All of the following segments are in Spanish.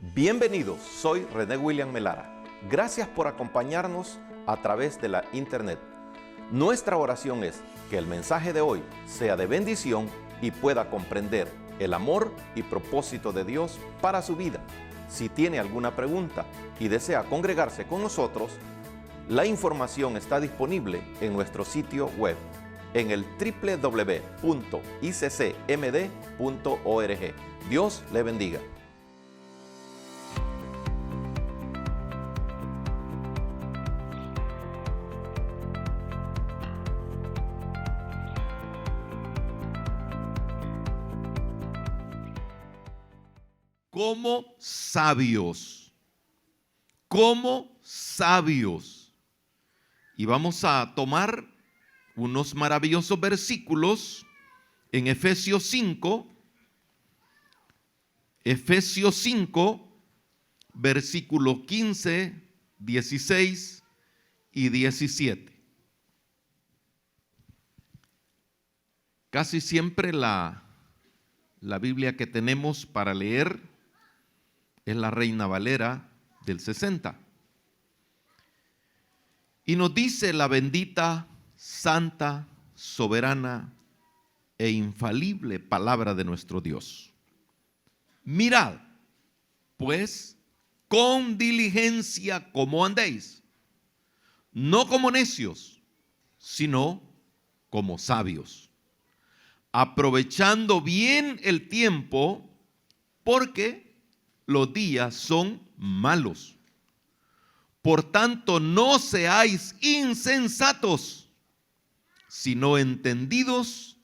Bienvenidos, soy René William Melara. Gracias por acompañarnos a través de la internet. Nuestra oración es que el mensaje de hoy sea de bendición y pueda comprender el amor y propósito de Dios para su vida. Si tiene alguna pregunta y desea congregarse con nosotros, la información está disponible en nuestro sitio web en el www.iccmd.org. Dios le bendiga. Como sabios, como sabios. Y vamos a tomar unos maravillosos versículos en Efesios 5, versículos 15, 16 y 17. Casi siempre la Biblia que tenemos para leer es la Reina Valera del 60. Y nos dice la bendita, santa, soberana e infalible palabra de nuestro Dios. Mirad, pues, con diligencia cómo andéis, no como necios, sino como sabios, aprovechando bien el tiempo, porque los días son malos. Por tanto, no seáis insensatos, sino entendidos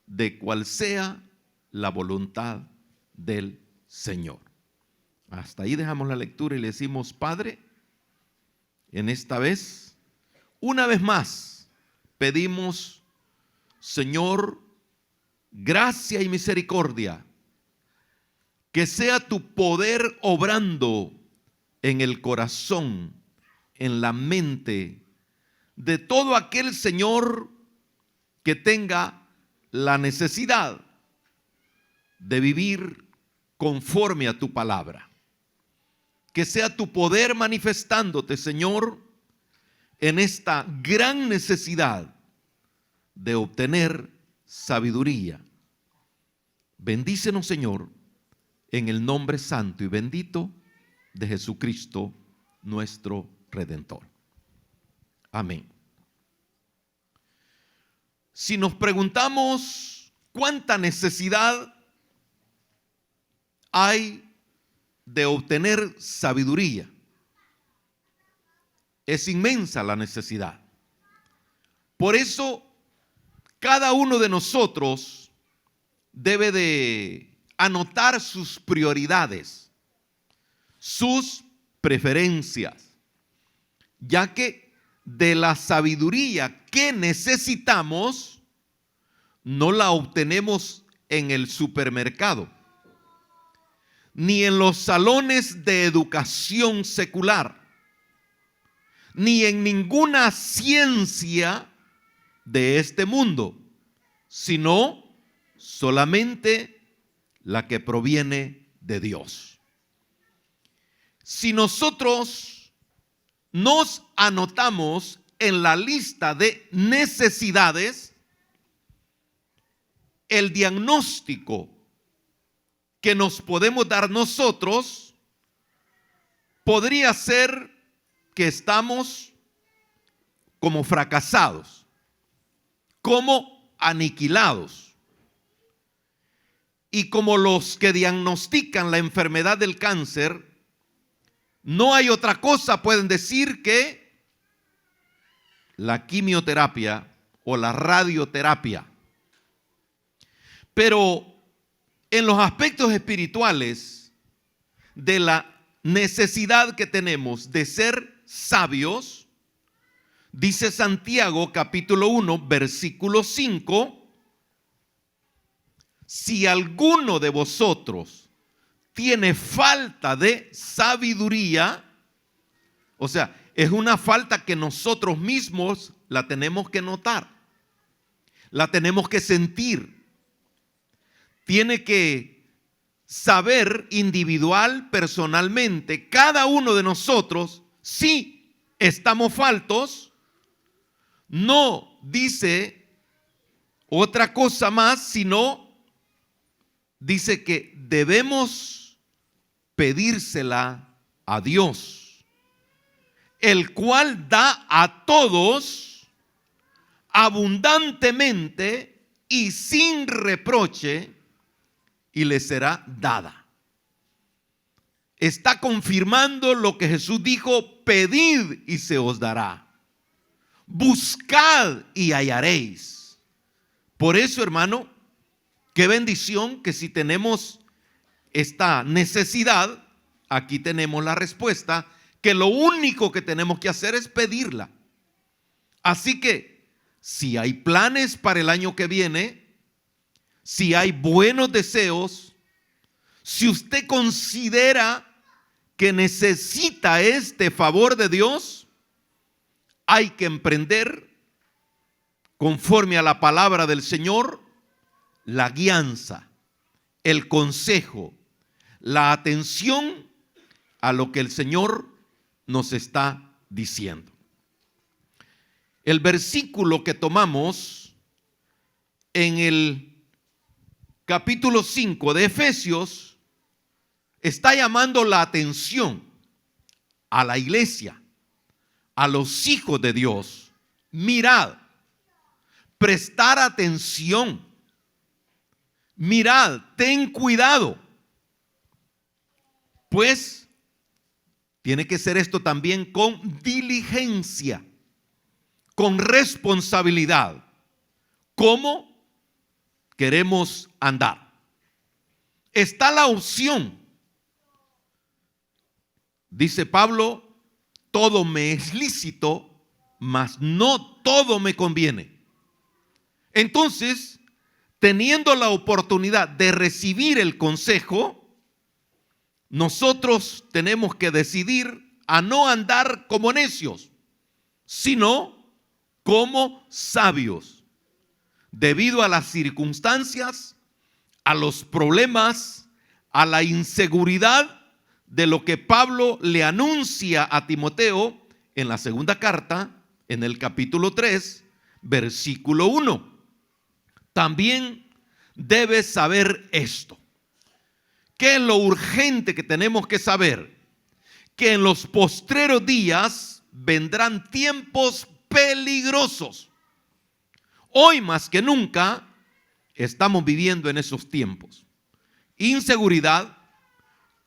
de cuál sea la voluntad del Señor. Hasta ahí dejamos la lectura y le decimos: Padre, en esta vez, una vez más, pedimos, Señor, gracia y misericordia, que sea tu poder obrando en el corazón, en la mente de todo aquel, Señor, que tenga la necesidad de vivir conforme a tu palabra. Que sea tu poder manifestándote, Señor, en esta gran necesidad de obtener sabiduría. Bendícenos, Señor, en el nombre santo y bendito de Jesucristo, nuestro Redentor. Amén. Si nos preguntamos cuánta necesidad hay de obtener sabiduría, es inmensa la necesidad. Por eso, cada uno de nosotros debe de anotar sus prioridades, sus preferencias, ya que de la sabiduría que necesitamos no la obtenemos en el supermercado, ni en los salones de educación secular, ni en ninguna ciencia de este mundo, sino solamente la que proviene de Dios. Si nosotros nos anotamos en la lista de necesidades, el diagnóstico que nos podemos dar nosotros podría ser que estamos como fracasados, como aniquilados. Y como los que diagnostican la enfermedad del cáncer, no hay otra cosa, pueden decir, que la quimioterapia o la radioterapia. Pero en los aspectos espirituales de la necesidad que tenemos de ser sabios, dice Santiago capítulo 1, versículo 5, si alguno de vosotros tiene falta de sabiduría, o sea, es una falta que nosotros mismos la tenemos que notar, la tenemos que sentir, tiene que saber individual, personalmente, cada uno de nosotros, si estamos faltos. No dice otra cosa más, sino dice que debemos pedírsela a Dios, el cual da a todos abundantemente y sin reproche, y les será dada. Está confirmando lo que Jesús dijo: pedid y se os dará, buscad y hallaréis. Por eso, hermano, qué bendición que si tenemos esta necesidad, aquí tenemos la respuesta, que lo único que tenemos que hacer es pedirla. Así que si hay planes para el año que viene, si hay buenos deseos, si usted considera que necesita este favor de Dios, hay que emprender, conforme a la palabra del Señor, la guianza, el consejo, la atención a lo que el Señor nos está diciendo. El versículo que tomamos en el capítulo 5 de Efesios está llamando la atención a la iglesia, a los hijos de Dios. Mirad, prestar atención. Mirad, ten cuidado. Pues tiene que ser esto también con diligencia, con responsabilidad. ¿Cómo queremos andar? Está la opción. Dice Pablo: todo me es lícito, mas no todo me conviene. Entonces, teniendo la oportunidad de recibir el consejo, nosotros tenemos que decidir a no andar como necios, sino como sabios, debido a las circunstancias, a los problemas, a la inseguridad de lo que Pablo le anuncia a Timoteo en la segunda carta, en el capítulo 3, versículo 1. También debes saber esto. ¿Qué es lo urgente que tenemos que saber? Que en los postreros días vendrán tiempos peligrosos. Hoy más que nunca estamos viviendo en esos tiempos. Inseguridad,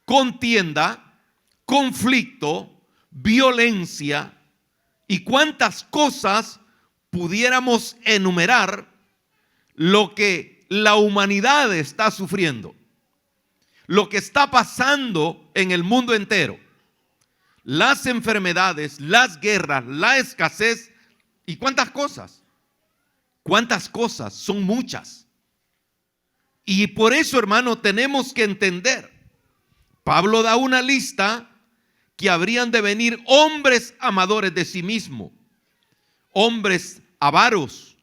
contienda, conflicto, violencia y cuántas cosas pudiéramos enumerar lo que la humanidad está sufriendo, lo que está pasando en el mundo entero, las enfermedades, las guerras, la escasez y cuántas cosas. ¿Cuántas cosas? Son muchas. Y por eso, hermano, tenemos que entender. Pablo da una lista que habrían de venir hombres amadores de sí mismo, hombres avaros,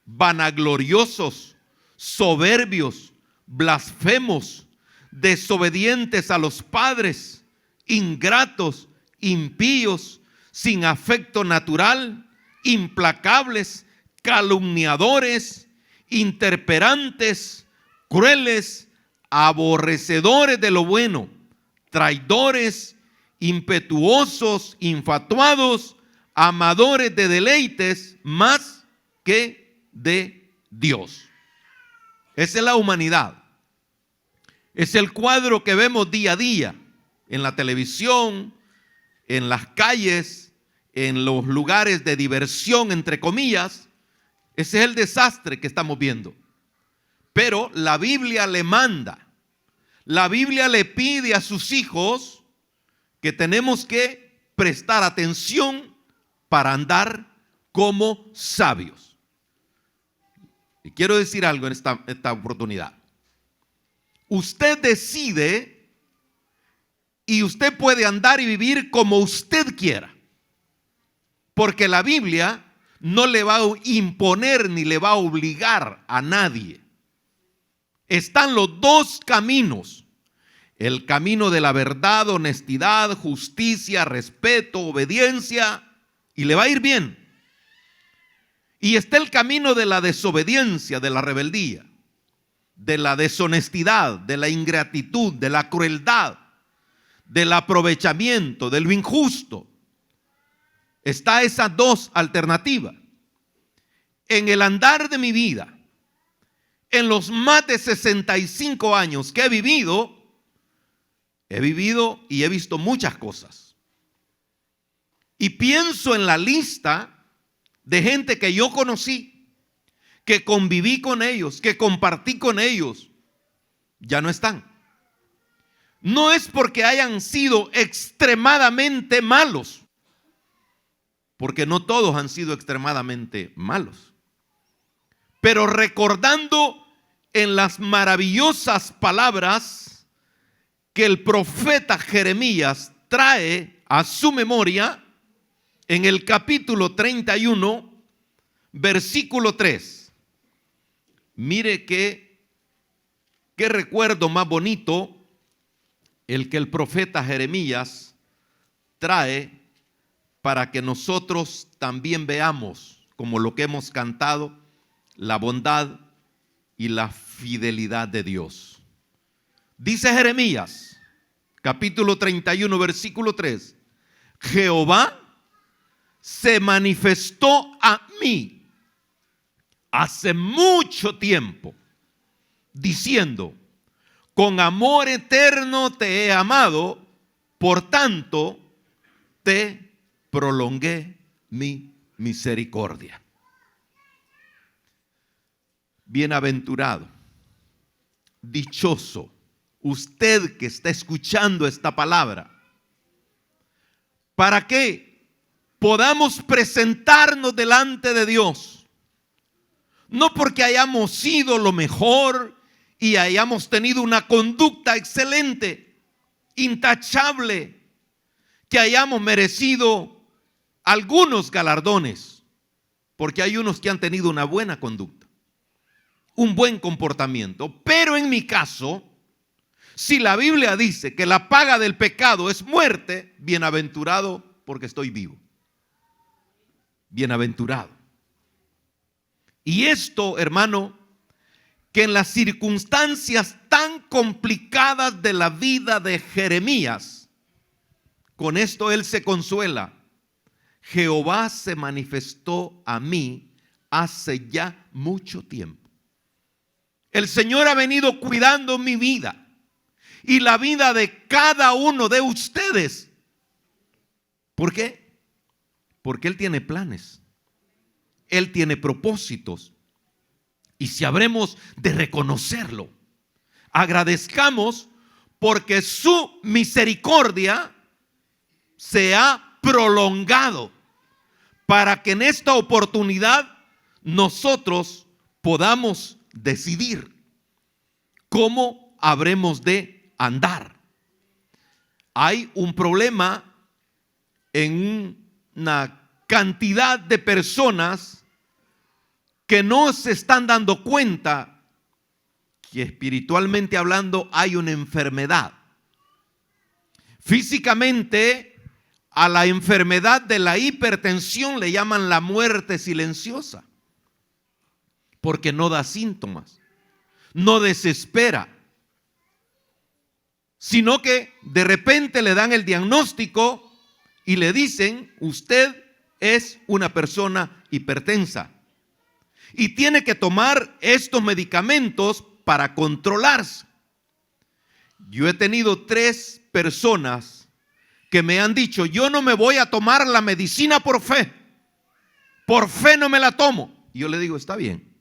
vanagloriosos, soberbios, blasfemos, desobedientes a los padres, ingratos, impíos, sin afecto natural, implacables, calumniadores, interperantes, crueles, aborrecedores de lo bueno, traidores, impetuosos, infatuados, amadores de deleites más que de Dios. Esa es la humanidad. Es el cuadro que vemos día a día en la televisión, en las calles, en los lugares de diversión, entre comillas. Ese es el desastre que estamos viendo. Pero la Biblia le manda, la Biblia le pide a sus hijos que tenemos que prestar atención para andar como sabios. Y quiero decir algo en esta oportunidad. Usted decide y usted puede andar y vivir como usted quiera, porque la Biblia no le va a imponer ni le va a obligar a nadie. Están los dos caminos, el camino de la verdad, honestidad, justicia, respeto, obediencia, y le va a ir bien. Y está el camino de la desobediencia, de la rebeldía, de la deshonestidad, de la ingratitud, de la crueldad, del aprovechamiento, de lo injusto. Está esas dos alternativas. En el andar de mi vida, en los más de 65 años que he vivido y he visto muchas cosas. Y pienso en la lista de gente que yo conocí, que conviví con ellos, que compartí con ellos, ya no están. No es porque hayan sido extremadamente malos, porque no todos han sido extremadamente malos. Pero recordando en las maravillosas palabras que el profeta Jeremías trae a su memoria, en el capítulo 31, versículo 3. Mire qué recuerdo más bonito el que el profeta Jeremías trae para que nosotros también veamos, como lo que hemos cantado, la bondad y la fidelidad de Dios. Dice Jeremías, capítulo 31, versículo 3. Jehová se manifestó a mí hace mucho tiempo, diciendo: con amor eterno te he amado, por tanto te prolongué mi misericordia. Bienaventurado, dichoso, usted que está escuchando esta palabra, para que podamos presentarnos delante de Dios, no porque hayamos sido lo mejor y hayamos tenido una conducta excelente, intachable, que hayamos merecido algunos galardones, porque hay unos que han tenido una buena conducta, un buen comportamiento. Pero en mi caso, si la Biblia dice que la paga del pecado es muerte, bienaventurado porque estoy vivo. Bienaventurado. Y esto, hermano, que en las circunstancias tan complicadas de la vida de Jeremías, con esto él se consuela. Jehová se manifestó a mí hace ya mucho tiempo. El Señor ha venido cuidando mi vida y la vida de cada uno de ustedes. ¿Por qué? Porque Él tiene planes, Él tiene propósitos, y si habremos de reconocerlo, agradezcamos porque su misericordia se ha prolongado para que en esta oportunidad nosotros podamos decidir cómo habremos de andar. Hay un problema en una cantidad de personas que no se están dando cuenta que espiritualmente hablando hay una enfermedad. Físicamente, a la enfermedad de la hipertensión le llaman la muerte silenciosa, porque no da síntomas, no desespera, sino que de repente le dan el diagnóstico y le dicen: usted es una persona hipertensa y tiene que tomar estos medicamentos para controlarse. Yo he tenido 3 personas que me han dicho: yo no me voy a tomar la medicina por fe no me la tomo. Y yo le digo: está bien,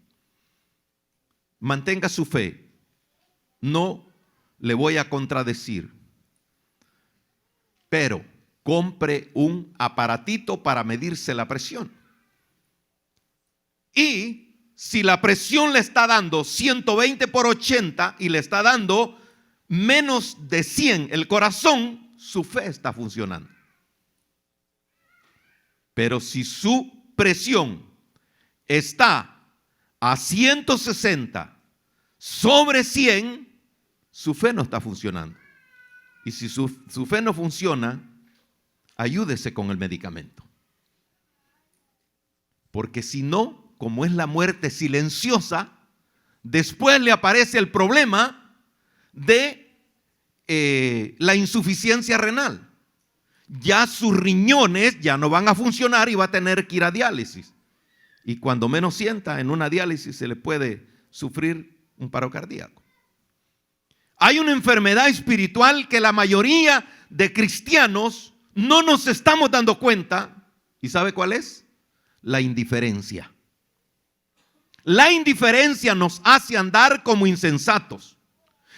mantenga su fe, no le voy a contradecir, pero compre un aparatito para medirse la presión. Y si la presión le está dando 120/80 y le está dando menos de 100 el corazón, su fe está funcionando. Pero si su presión está a 160 sobre 100, su fe no está funcionando. Y si su fe no funciona, ayúdese con el medicamento. Porque si no, como es la muerte silenciosa, después le aparece el problema de la insuficiencia renal. Ya sus riñones ya no van a funcionar y va a tener que ir a diálisis. Y cuando menos sienta, en una diálisis se le puede sufrir un paro cardíaco. Hay una enfermedad espiritual que la mayoría de cristianos no nos estamos dando cuenta. ¿Y sabe cuál es? La indiferencia. La indiferencia nos hace andar como insensatos.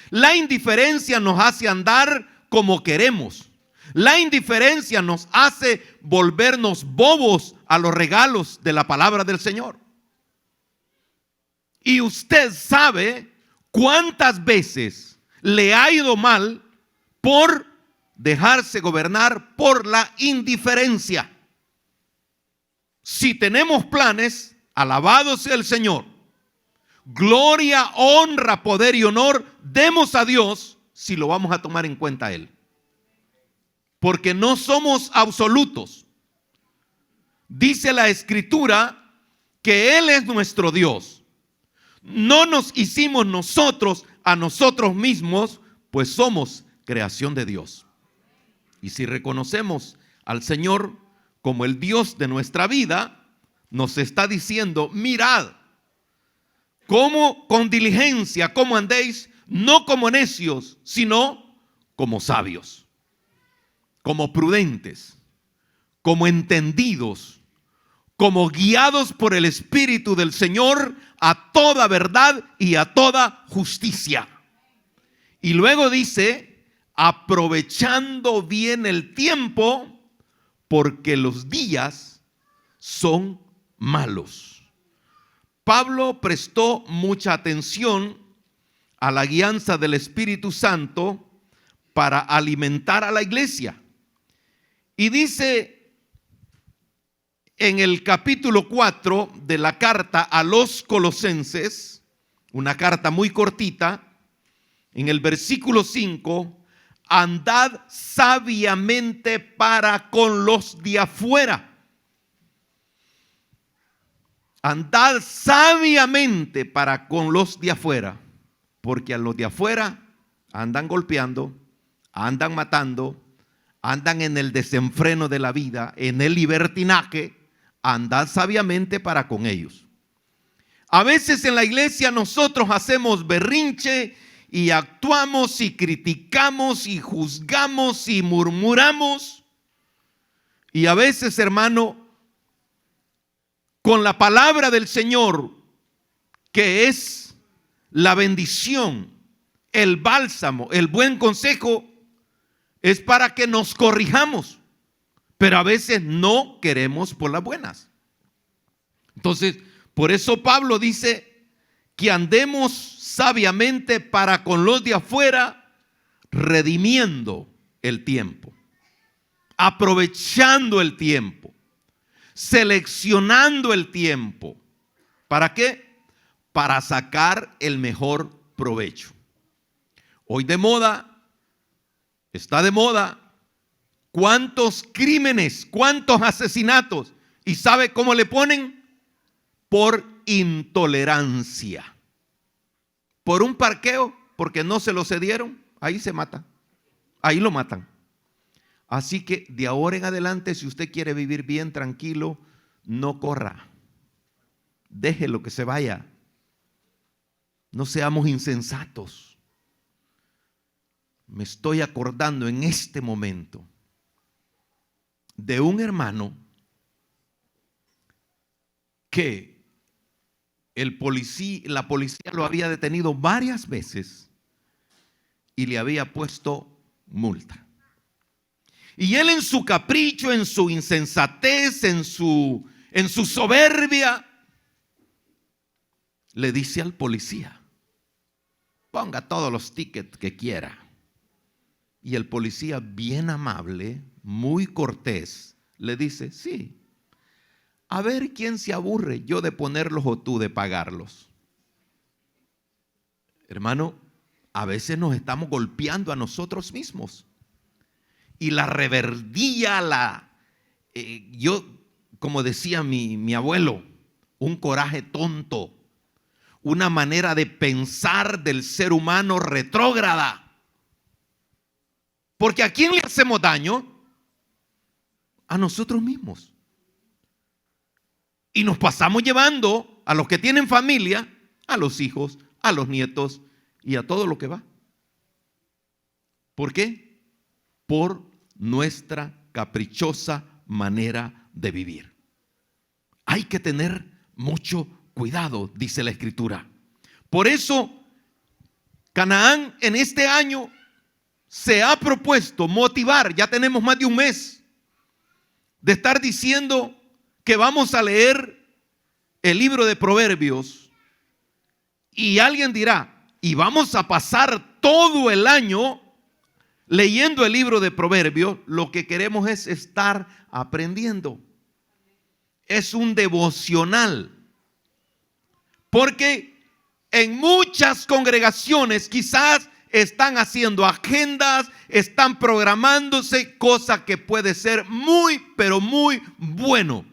La indiferencia nos hace andar como queremos. La indiferencia nos hace volvernos bobos a los regalos de la palabra del Señor. Y usted sabe cuántas veces le ha ido mal por dejarse gobernar por la indiferencia. Si tenemos planes, alabado sea el Señor. Gloria, honra, poder y honor demos a Dios si lo vamos a tomar en cuenta a Él. Porque no somos absolutos. Dice la Escritura que Él es nuestro Dios. No nos hicimos nosotros a nosotros mismos, pues somos creación de Dios. Y si reconocemos al Señor como el Dios de nuestra vida, nos está diciendo: mirad cómo con diligencia, cómo andéis, no como necios, sino como sabios, como prudentes, como entendidos, como guiados por el Espíritu del Señor a toda verdad y a toda justicia. Y luego dice: aprovechando bien el tiempo, porque los días son malos. Pablo prestó mucha atención a la guianza del Espíritu Santo para alimentar a la iglesia. Y dice en el capítulo 4 de la carta a los Colosenses, una carta muy cortita, en el versículo 5, andad sabiamente para con los de afuera. Andad sabiamente para con los de afuera, porque a los de afuera andan golpeando, andan matando, andan en el desenfreno de la vida, en el libertinaje. Andad sabiamente para con ellos. A veces en la iglesia nosotros hacemos berrinche y actuamos y criticamos y juzgamos y murmuramos. Y a veces, hermano, con la palabra del Señor, que es la bendición, el bálsamo, el buen consejo, es para que nos corrijamos, pero a veces no queremos por las buenas. Entonces, por eso Pablo dice que andemos sabiamente para con los de afuera, redimiendo el tiempo, aprovechando el tiempo, seleccionando el tiempo. ¿Para qué? Para sacar el mejor provecho. Hoy está de moda, cuántos crímenes, cuántos asesinatos. ¿Y sabe cómo le ponen? Por intolerancia. Por un parqueo, porque no se lo cedieron, ahí se mata, ahí lo matan. Así que de ahora en adelante, si usted quiere vivir bien, tranquilo, no corra. Déjelo que se vaya. No seamos insensatos. Me estoy acordando en este momento de un hermano que la policía lo había detenido varias veces y le había puesto multa. Y él, en su capricho, en su insensatez, en su soberbia, le dice al policía: ponga todos los tickets que quiera. Y el policía, bien amable, muy cortés, le dice: sí, a ver quién se aburre, yo de ponerlos o tú de pagarlos. Hermano, a veces nos estamos golpeando a nosotros mismos. y la rebeldía, yo, como decía mi abuelo, un coraje tonto, una manera de pensar del ser humano retrógrada. Porque ¿a quién le hacemos daño? A nosotros mismos. Y nos pasamos llevando a los que tienen familia, a los hijos, a los nietos y a todo lo que va. ¿Por qué? Por nuestra caprichosa manera de vivir. Hay que tener mucho cuidado, dice la Escritura. Por eso, Canaán en este año se ha propuesto motivar, ya tenemos más de un mes de estar diciendo que vamos a leer el libro de Proverbios, y alguien dirá, y vamos a pasar todo el año leyendo el libro de Proverbios. Lo que queremos es estar aprendiendo. Es un devocional, porque en muchas congregaciones quizás están haciendo agendas, están programándose, cosa que puede ser muy, pero muy bueno,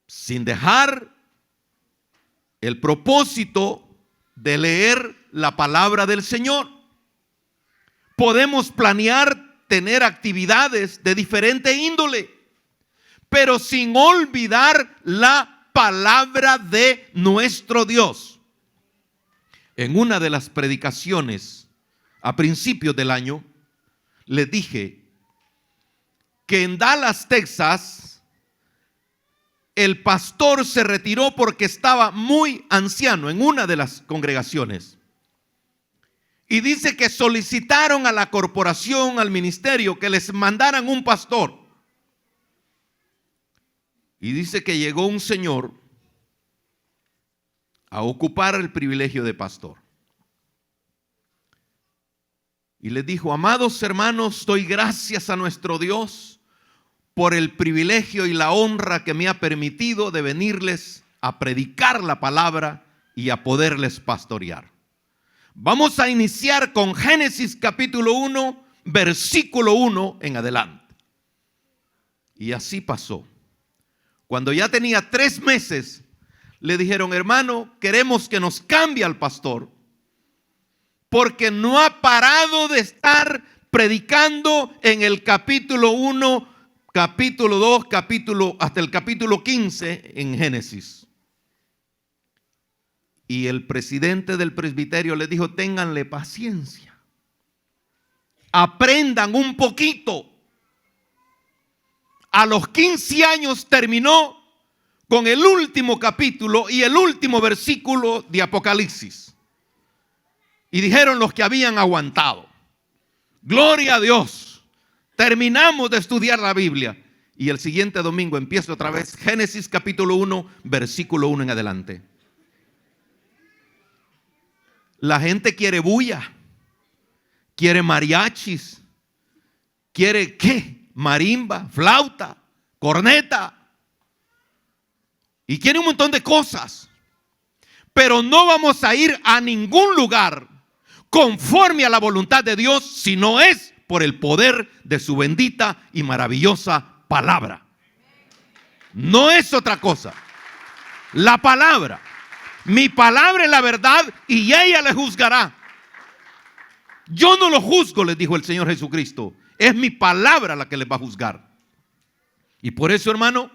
sin dejar el propósito de leer la palabra del Señor. Podemos planear tener actividades de diferente índole, pero sin olvidar la palabra de nuestro Dios. En una de las predicaciones a principios del año, les dije que en Dallas, Texas, el pastor se retiró porque estaba muy anciano en una de las congregaciones. Y dice que solicitaron a la corporación, al ministerio, que les mandaran un pastor. Y dice que llegó un señor a ocupar el privilegio de pastor. Y les dijo: amados hermanos, doy gracias a nuestro Dios por el privilegio y la honra que me ha permitido de venirles a predicar la palabra y a poderles pastorear. Vamos a iniciar con Génesis capítulo 1, versículo 1 en adelante. Y así pasó. Cuando ya tenía 3 meses, le dijeron: hermano, queremos que nos cambie al pastor, porque no ha parado de estar predicando en el capítulo 1, capítulo 2, hasta el capítulo 15 en Génesis. Y el presidente del presbiterio le dijo: ténganle paciencia, aprendan un poquito. A los 15 años terminó con el último capítulo y el último versículo de Apocalipsis. Y dijeron los que habían aguantado: gloria a Dios, terminamos de estudiar la Biblia. Y el siguiente domingo empieza otra vez Génesis capítulo 1, versículo 1 en adelante. La gente quiere bulla, quiere mariachis, quiere ¿qué? Marimba, flauta, corneta, y quiere un montón de cosas. Pero no vamos a ir a ningún lugar conforme a la voluntad de Dios si no es por el poder de su bendita y maravillosa palabra. No es otra cosa. La palabra. Mi palabra es la verdad y ella le juzgará. Yo no lo juzgo, les dijo el Señor Jesucristo. Es mi palabra la que les va a juzgar. Y por eso, hermano,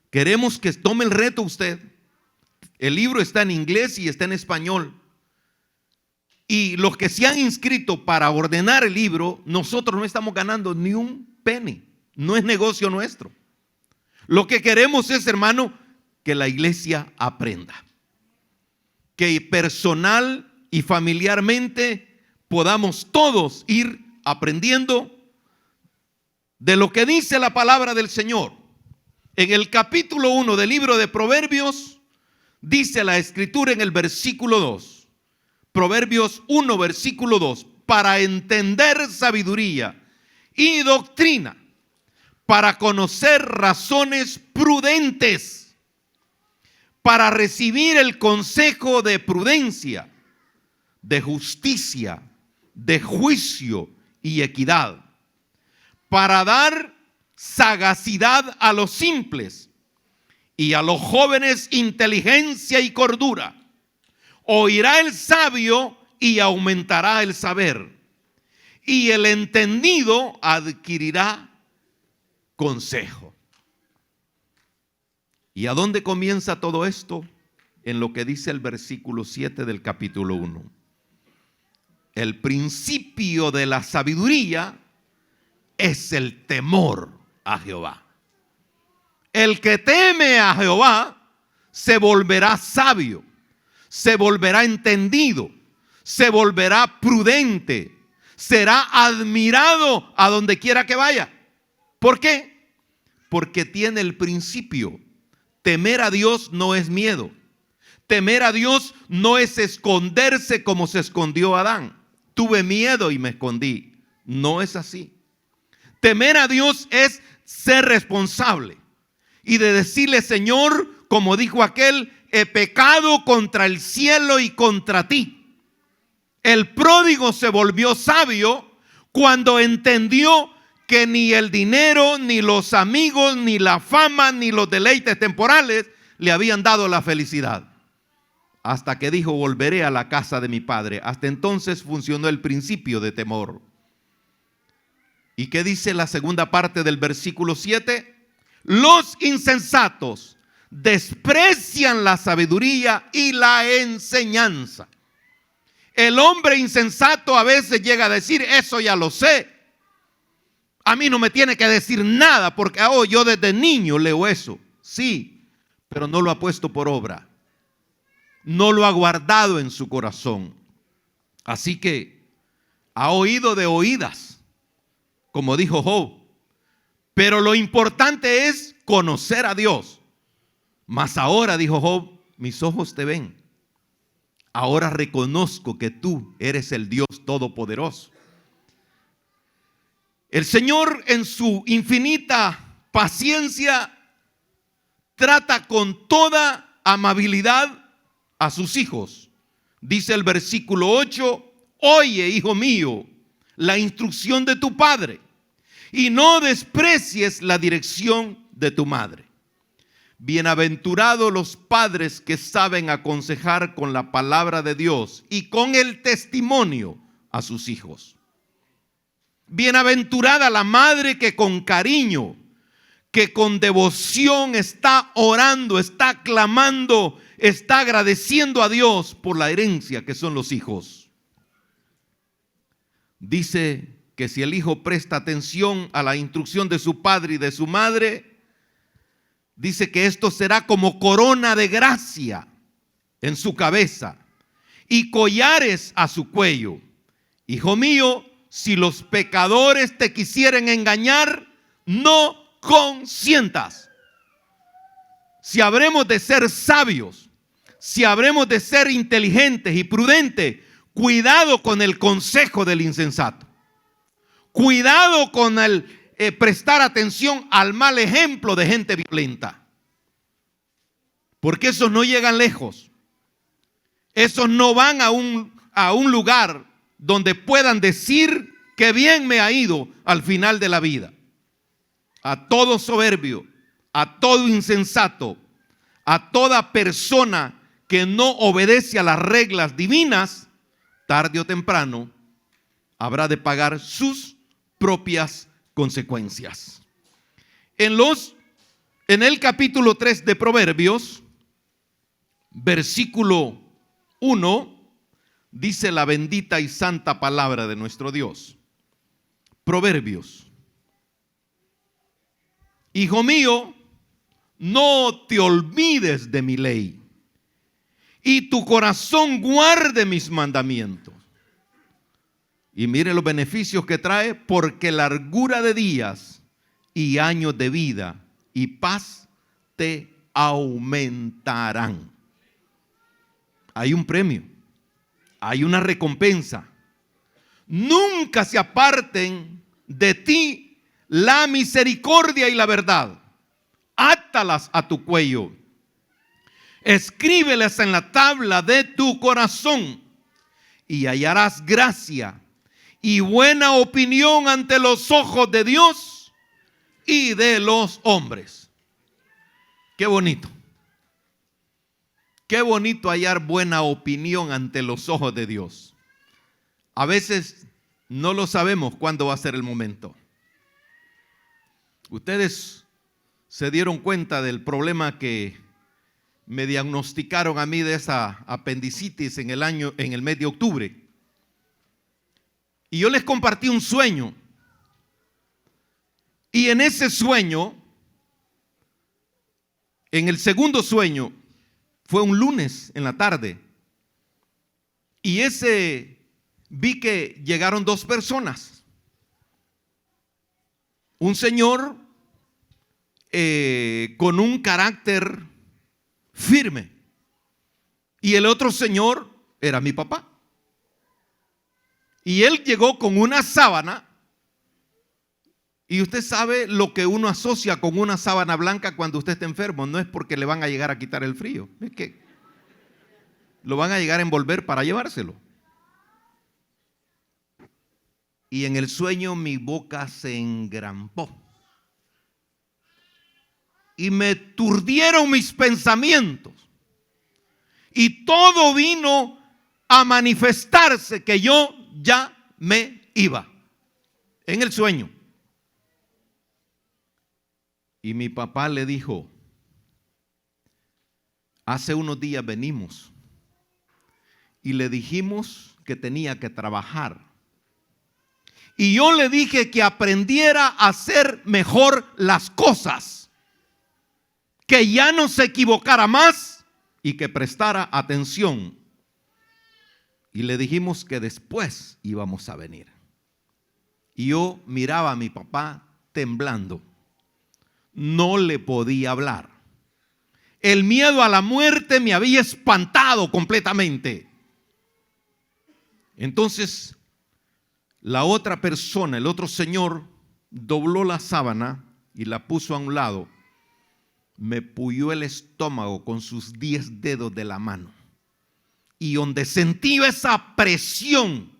queremos que tome el reto usted. El libro está en inglés y está en español. Y los que se han inscrito para ordenar el libro, nosotros no estamos ganando ni un penny. No es negocio nuestro. Lo que queremos es, hermano, que la iglesia aprenda. Que personal y familiarmente podamos todos ir aprendiendo de lo que dice la palabra del Señor. En el capítulo 1 del libro de Proverbios, dice la Escritura en el versículo 2. Proverbios 1, versículo 2. Para entender sabiduría y doctrina, para conocer razones prudentes, para recibir el consejo de prudencia, de justicia, de juicio y equidad, para dar sagacidad a los simples, y a los jóvenes inteligencia y cordura. Oirá el sabio y aumentará el saber, y el entendido adquirirá consejo. ¿Y a dónde comienza todo esto? En lo que dice el versículo 7 del capítulo 1. El principio de la sabiduría es el temor a Jehová. El que teme a Jehová se volverá sabio, se volverá entendido, se volverá prudente, será admirado a donde quiera que vaya. ¿Por qué? Porque tiene el principio. Temer a Dios no es miedo. Temer a Dios no es esconderse como se escondió Adán. Tuve miedo y me escondí. No es así. Temer a Dios es ser responsable y de decirle: Señor, como dijo aquel, he pecado contra el cielo y contra ti. El pródigo se volvió sabio cuando entendió que ni el dinero, ni los amigos, ni la fama, ni los deleites temporales le habían dado la felicidad. Hasta que dijo: volveré a la casa de mi padre. Hasta entonces funcionó el principio de temor. ¿Y qué dice la segunda parte del versículo 7? Los insensatos desprecian la sabiduría y la enseñanza. El hombre insensato a veces llega a decir: eso ya lo sé. A mí no me tiene que decir nada porque yo desde niño leo eso. Sí, pero no lo ha puesto por obra. No lo ha guardado en su corazón. Así que ha oído de oídas, como dijo Job. Pero lo importante es conocer a Dios. Mas ahora, dijo Job, mis ojos te ven. Ahora reconozco que tú eres el Dios Todopoderoso. El Señor, en su infinita paciencia, trata con toda amabilidad a sus hijos. Dice el versículo 8: oye, hijo mío, la instrucción de tu padre, y no desprecies la dirección de tu madre. Bienaventurados los padres que saben aconsejar con la palabra de Dios y con el testimonio a sus hijos. Bienaventurada la madre que con cariño, que con devoción está orando, está clamando, está agradeciendo a Dios por la herencia que son los hijos. Dice que si el hijo presta atención a la instrucción de su padre y de su madre, dice que esto será como corona de gracia en su cabeza y collares a su cuello. Hijo mío, si los pecadores te quisieren engañar, no consientas. Si habremos de ser sabios, si habremos de ser inteligentes y prudentes, cuidado con el consejo del insensato. Cuidado con el prestar atención al mal ejemplo de gente violenta. Porque esos no llegan lejos. Esos no van a un lugar donde puedan decir que bien me ha ido al final de la vida. A todo soberbio, a todo insensato, a toda persona que no obedece a las reglas divinas, tarde o temprano habrá de pagar sus propias consecuencias. En el capítulo 3 de Proverbios, versículo 1, dice la bendita y santa palabra de nuestro Dios. Proverbios: hijo mío, no te olvides de mi ley, y tu corazón guarde mis mandamientos. Y mire los beneficios que trae: porque largura de días y años de vida y paz te aumentarán. Hay un premio, hay una recompensa. Nunca se aparten de ti la misericordia y la verdad. Átalas a tu cuello. Escríbelas en la tabla de tu corazón y hallarás gracia y buena opinión ante los ojos de Dios y de los hombres. Qué bonito. Qué bonito hallar buena opinión ante los ojos de Dios. A veces no lo sabemos cuándo va a ser el momento. Ustedes se dieron cuenta del problema que me diagnosticaron a mí de esa apendicitis en el mes de octubre. Y yo les compartí un sueño. Y en ese sueño, en el segundo sueño, fue un lunes en la tarde. Y vi que llegaron dos personas. Un señor con un carácter firme. Y el otro señor era mi papá. Y él llegó con una sábana. Y usted sabe lo que uno asocia con una sábana blanca cuando usted está enfermo. No es porque le van a llegar a quitar el frío. Es que lo van a llegar a envolver para llevárselo. Y en el sueño mi boca se engrampó. Y me turdieron mis pensamientos. Y todo vino a manifestarse que yo ya me iba. En el sueño. Y mi papá le dijo, hace unos días venimos y le dijimos que tenía que trabajar. Y yo le dije que aprendiera a hacer mejor las cosas, que ya no se equivocara más y que prestara atención. Y le dijimos que después íbamos a venir. Y yo miraba a mi papá temblando. No le podía hablar. El miedo a la muerte me había espantado completamente. Entonces, la otra persona, el otro señor, dobló la sábana y la puso a un lado. Me puyó el estómago con sus 10 dedos de la mano. Y donde sentí esa presión,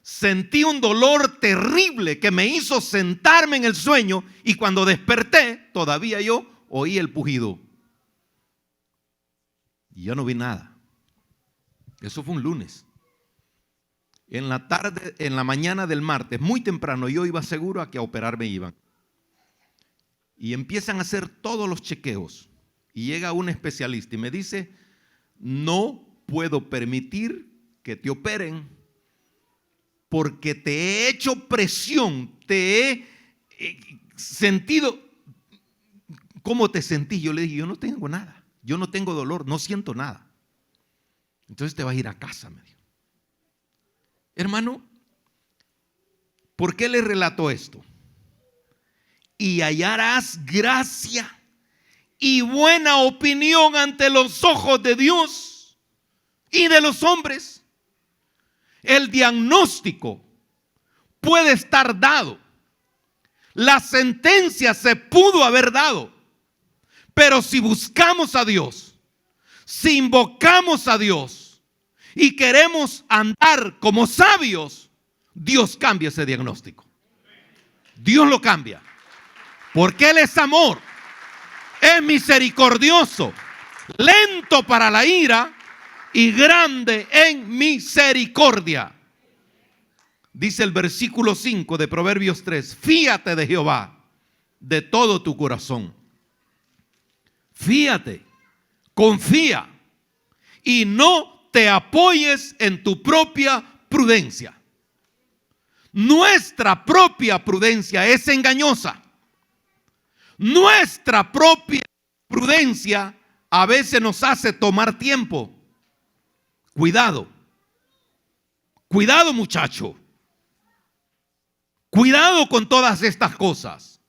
sentí un dolor terrible que me hizo sentarme en el sueño. Y cuando desperté, todavía yo oí el pujido. Y yo no vi nada. Eso fue un lunes. En la tarde, en la mañana del martes, muy temprano, yo iba seguro a que a operarme iban. Y empiezan a hacer todos los chequeos. Y llega un especialista y me dice, no puedo permitir que te operen porque te he hecho presión, te he sentido. ¿Cómo te sentís? Yo le dije, yo no tengo nada, yo no tengo dolor, no siento nada. Entonces te vas a ir a casa, me dijo. Hermano, ¿por qué le relato esto? Y hallarás gracia y buena opinión ante los ojos de Dios y de los hombres. El diagnóstico puede estar dado. La sentencia se pudo haber dado. Pero si buscamos a Dios, si invocamos a Dios y queremos andar como sabios, Dios cambia ese diagnóstico. Dios lo cambia. Porque Él es amor, es misericordioso, lento para la ira y grande en misericordia. Dice el versículo 5 de Proverbios 3, fíate de Jehová de todo tu corazón. Fíate, confía y no te apoyes en tu propia prudencia. Nuestra propia prudencia es engañosa. Nuestra propia prudencia a veces nos hace tomar tiempo. Cuidado, cuidado muchacho, cuidado con todas estas cosas.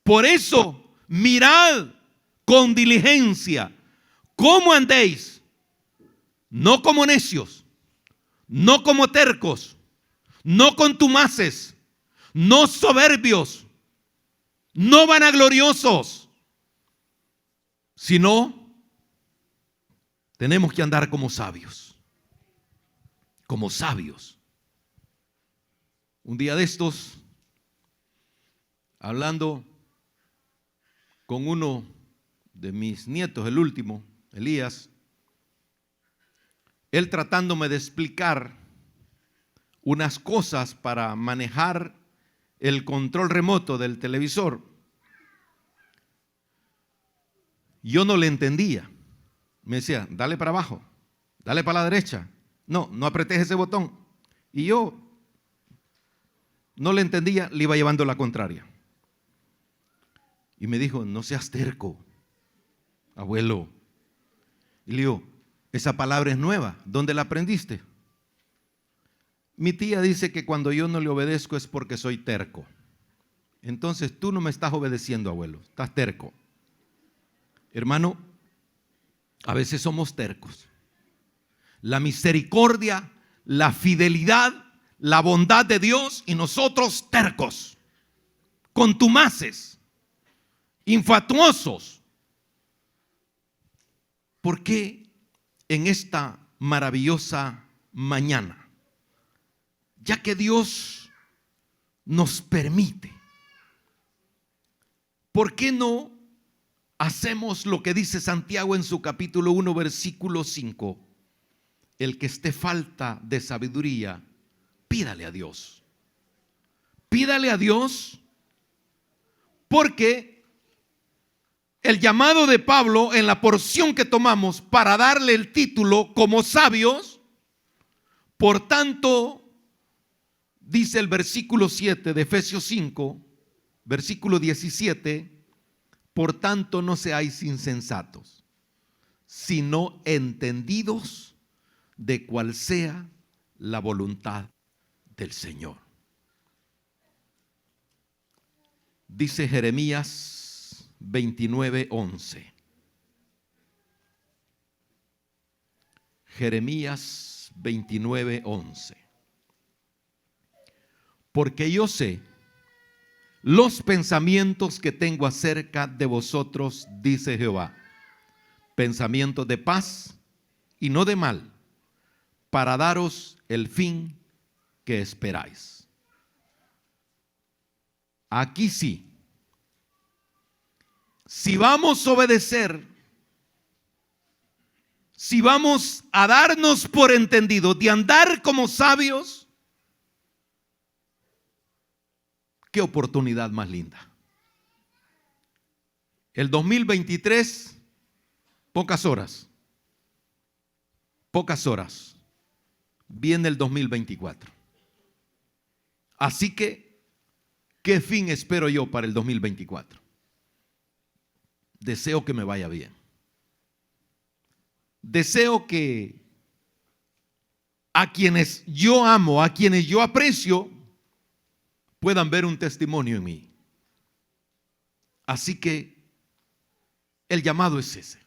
Por eso mirad con diligencia cómo andéis, no como necios, no como tercos, no contumaces, no soberbios, no vanagloriosos, sino tenemos que andar como sabios. Como sabios. Un día de estos, hablando con uno de mis nietos, el último, Elías, él tratándome de explicar unas cosas para manejar el control remoto del televisor. Yo no le entendía. Me decía, dale para abajo, dale para la derecha. No apretes ese botón. Y yo no le entendía, le iba llevando la contraria. Y me dijo, no seas terco, abuelo. Y le digo, esa palabra es nueva, ¿dónde la aprendiste? Mi tía dice que cuando yo no le obedezco es porque soy terco. Entonces tú no me estás obedeciendo, abuelo, estás terco. Hermano, a veces somos tercos. La misericordia, la fidelidad, la bondad de Dios y nosotros tercos, contumaces, infatuosos. ¿Por qué en esta maravillosa mañana, ya que Dios nos permite, por qué no hacemos lo que dice Santiago en su capítulo 1, versículo 5? El que esté falta de sabiduría, pídale a Dios. Pídale a Dios, porque el llamado de Pablo en la porción que tomamos para darle el título como sabios, por tanto, dice el versículo 7 de Efesios 5, versículo 17, por tanto no seáis insensatos, sino entendidos de cuál sea la voluntad del Señor. Dice Jeremías 29:11. Jeremías 29:11. Porque yo sé los pensamientos que tengo acerca de vosotros, dice Jehová, pensamientos de paz y no de mal, para daros el fin que esperáis. Aquí sí, si vamos a obedecer, si vamos a darnos por entendido de andar como sabios, qué oportunidad más linda. El 2023, pocas horas. Viene el 2024. Así que, ¿qué fin espero yo para el 2024? Deseo que me vaya bien. Deseo que a quienes yo amo, a quienes yo aprecio, puedan ver un testimonio en mí. Así que el llamado es ese.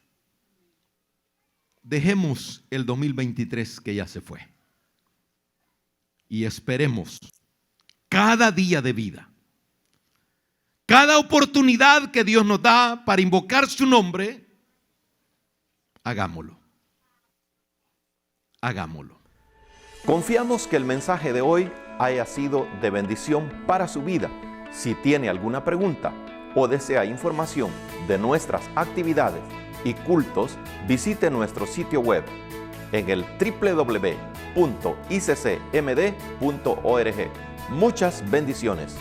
Dejemos el 2023 que ya se fue y esperemos cada día de vida, cada oportunidad que Dios nos da para invocar su nombre, hagámoslo. Confiamos que el mensaje de hoy haya sido de bendición para su vida. Si tiene alguna pregunta o desea información de nuestras actividades y cultos, visite nuestro sitio web en el www.iccmd.org. Muchas bendiciones.